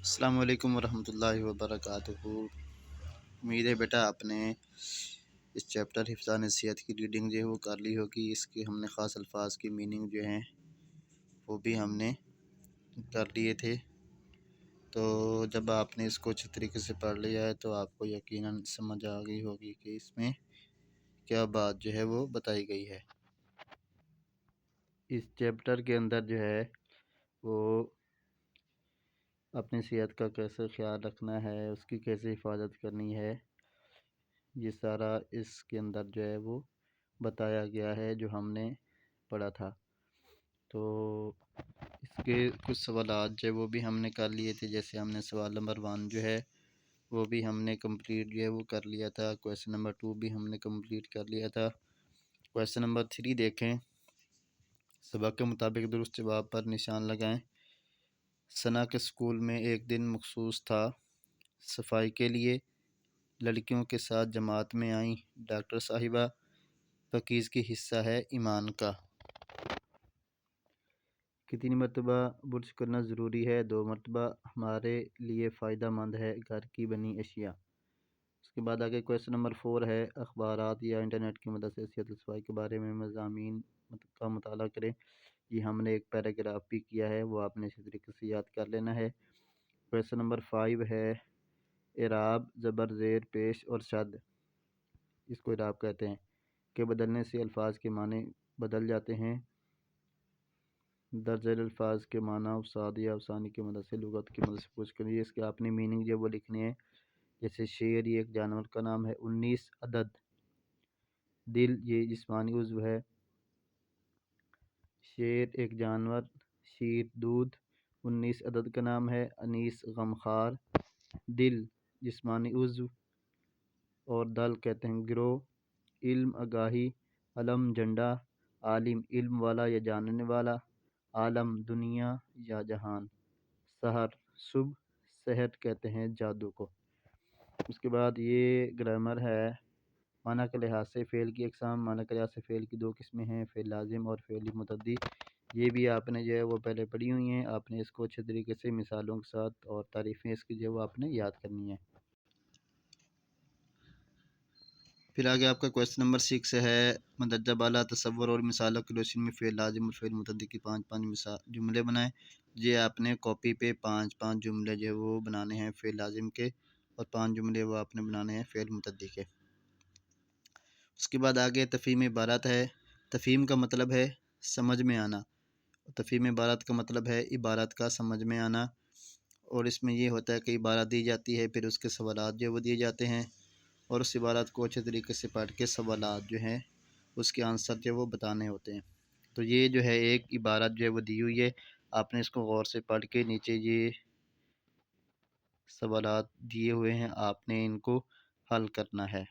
السلام علیکم ورحمۃ اللہ وبرکاتہ۔ امید ہے بیٹا آپ نے اس چیپٹر حفظ نصیحت کی ریڈنگ جو ہے وہ کر لی ہوگی۔ اس کے ہم نے خاص الفاظ کی میننگ جو ہیں وہ بھی ہم نے کر لیے تھے۔ تو جب آپ نے اس کو اچھی طریقے سے پڑھ لیا ہے تو آپ کو یقیناً سمجھ آ گئی ہوگی کہ اس میں کیا بات جو ہے وہ بتائی گئی ہے۔ اس چیپٹر کے اندر جو ہے وہ اپنی صحت کا کیسے خیال رکھنا ہے، اس کی کیسے حفاظت کرنی ہے، یہ سارا اس کے اندر جو ہے وہ بتایا گیا ہے جو ہم نے پڑھا تھا۔ تو اس کے کچھ سوالات جو ہے وہ بھی ہم نے کر لیے تھے، جیسے ہم نے سوال نمبر 1 جو ہے وہ بھی ہم نے کمپلیٹ جو ہے وہ کر لیا تھا۔ کویسچن نمبر 2 بھی ہم نے کمپلیٹ کر لیا تھا۔ کویسچن نمبر 3 دیکھیں، سبق کے مطابق درست جواب پر نشان لگائیں۔ ثنا کے اسکول میں ایک دن مخصوص تھا صفائی کے لیے، لڑکیوں کے ساتھ جماعت میں آئیں ڈاکٹر صاحبہ، پاکیزگی حصہ ہے ایمان کا۔ کتنی مرتبہ برش کرنا ضروری ہے؟ 2 مرتبہ۔ ہمارے لیے فائدہ مند ہے گھر کی بنی اشیاء۔ اس کے بعد آگے کویسچن نمبر 4 ہے، اخبارات یا انٹرنیٹ کی مدد سے صحت و صفائی کے بارے میں مضامین کا مطالعہ کریں۔ یہ ہم نے ایک پیراگراف بھی کیا ہے، وہ آپ نے اسی طریقے سے یاد کر لینا ہے۔ کویسچن نمبر 5 ہے، اعراب زبر زیر پیش اور شد، اس کو اعراب کہتے ہیں، کہ بدلنے سے الفاظ کے معنی بدل جاتے ہیں۔ درج ذیل الفاظ کے معنی افساد یا افسانی کی مدد سے لغت کی مدد سے پوچھ کر اس کے آپ نے میننگ جو وہ لکھنے ہیں۔ جیسے شیر یہ ایک جانور کا نام ہے، 19 عدد۔ دل یہ جسمانی عضو ہے، شیر ایک جانور، شیر دودھ 19 عدد کا نام ہے، انیس غمخوار۔ دل جسمانی عضو اور دل کہتے ہیں گروہ۔ علم آگاہی، علم جھنڈا، عالم علم والا یا جاننے والا، عالم دنیا یا جہان۔ سحر صبح، سحر کہتے ہیں جادو کو۔ اس کے بعد یہ گرامر ہے۔ معنی کے لحاظ سے فعل کی اقسام، معنی کے لحاظ سے فعل کی 2 قسمیں ہیں، فعل لازم اور فعل متعدی۔ یہ بھی آپ نے جو ہے وہ پہلے پڑھی ہوئی ہیں، آپ نے اس کو اچھے طریقے سے مثالوں کے ساتھ اور تعریفیں اس کی جو ہے وہ آپ نے یاد کرنی ہے۔ پھر آگے آپ کا کویسچن نمبر 6 ہے، مندرجہ بالا تصور اور مثالوں کی روشنی میں فعل لازم اور فعل متعدی کی 5 جملے بنائیں۔ یہ آپ نے کاپی پہ 5 جملے جو ہے وہ بنانے ہیں فعل لازم کے، اور 5 جملے وہ آپ نے بنانے ہیں فعل متعدی کے۔ اس کے بعد آگے تفہیم عبارت ہے۔ تفہیم کا مطلب ہے سمجھ میں آنا، تفہیم عبارت کا مطلب ہے عبارت کا سمجھ میں آنا، اور اس میں یہ ہوتا ہے کہ عبارت دی جاتی ہے، پھر اس کے سوالات جو وہ دیے جاتے ہیں، اور اس عبارت کو اچھے طریقے سے پڑھ کے سوالات جو ہیں اس کے آنسر جو وہ بتانے ہوتے ہیں۔ تو یہ جو ہے ایک عبارت جو ہے وہ دی ہوئی ہے، آپ نے اس کو غور سے پڑھ کے نیچے یہ سوالات دیے ہوئے ہیں، آپ نے ان کو حل کرنا ہے۔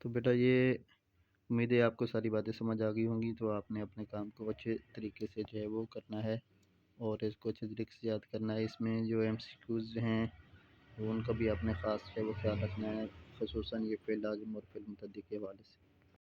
تو بیٹا یہ امید ہے آپ کو ساری باتیں سمجھ آ گئی ہوں گی، تو آپ نے اپنے کام کو اچھے طریقے سے جو ہے وہ کرنا ہے اور اس کو اچھے طریقے سے یاد کرنا ہے۔ اس میں جو MCQs ہیں ان کا بھی آپ نے خاص جو ہے وہ خیال رکھنا ہے، خصوصاً یہ فعل لازم اور فعل متعدی کے حوالے سے۔